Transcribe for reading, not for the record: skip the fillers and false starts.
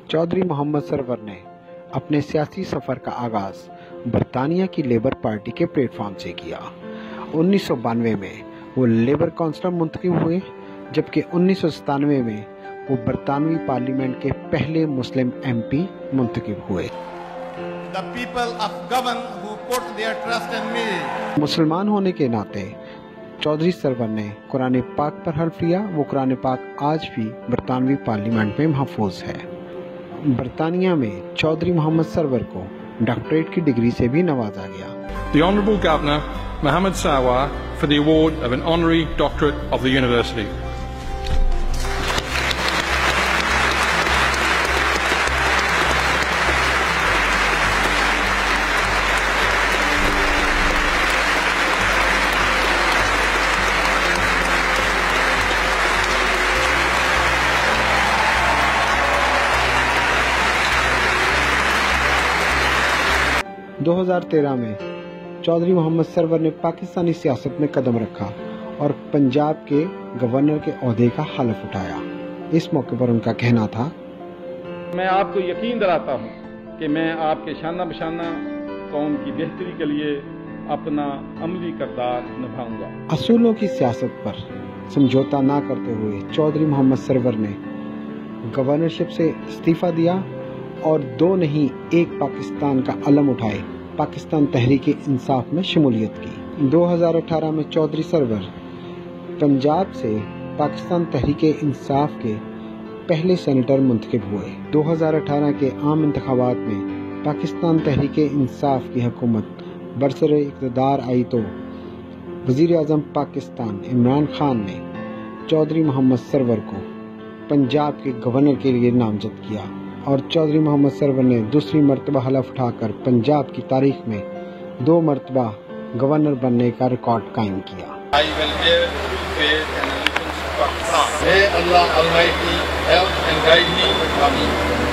چودھری محمد سرور نے اپنے سیاسی سفر کا آغاز برطانیہ کی لیبر پارٹی کے پلیٹ فارم سے کیا۔ 1992 میں وہ لیبر کونسلر منتخب ہوئے، جبکہ 1997 میں وہ برطانوی پارلیمنٹ کے پہلے مسلم ایم پی منتخب ہوئے۔ The people of Govan who put their trust in me. مسلمان ہونے کے ناطے چودھری سرور نے قرآن پاک پر حلف لیا۔ وہ قرآن پاک آج بھی برطانوی پارلیمنٹ میں محفوظ ہے۔ برطانیہ میں چودھری محمد سرور کو ڈاکٹریٹ کی ڈگری سے بھی نوازا گیا۔ The Honourable Governor Mohammed Sarwar for the award of an honorary doctorate of the university. دو ہزار 13 میں چودھری محمد سرور نے پاکستانی سیاست میں قدم رکھا اور پنجاب کے گورنر کے عہدے کا حلف اٹھایا۔ اس موقع پر ان کا کہنا تھا، میں آپ کو یقین دلاتا ہوں کہ میں آپ کے شانہ بشانہ قوم کی بہتری کے لیے اپنا عملی کردار نبھاؤں گا۔ اصولوں کی سیاست پر سمجھوتا نہ کرتے ہوئے چودھری محمد سرور نے گورنرشپ سے استعفیٰ دیا اور 2 نہیں 1 پاکستان کا علم اٹھائے پاکستان تحریک انصاف میں شمولیت کی۔ 2018 میں چودھری سرور پنجاب سے پاکستان تحریک انصاف کے پہلے سینیٹر منتخب ہوئے۔ 2018 کے عام انتخابات میں پاکستان تحریک انصاف کی حکومت برسر اقتدار آئی تو وزیر اعظم پاکستان عمران خان نے چودھری محمد سرور کو پنجاب کے گورنر کے لیے نامزد کیا اور چودھری محمد سرور نے دوسری مرتبہ حلف اٹھا کر پنجاب کی تاریخ میں 2 مرتبہ گورنر بننے کا ریکارڈ قائم کیا۔ I will give faith and allegiance to Pakistan. May Allah Almighty help and guide me. Ameen.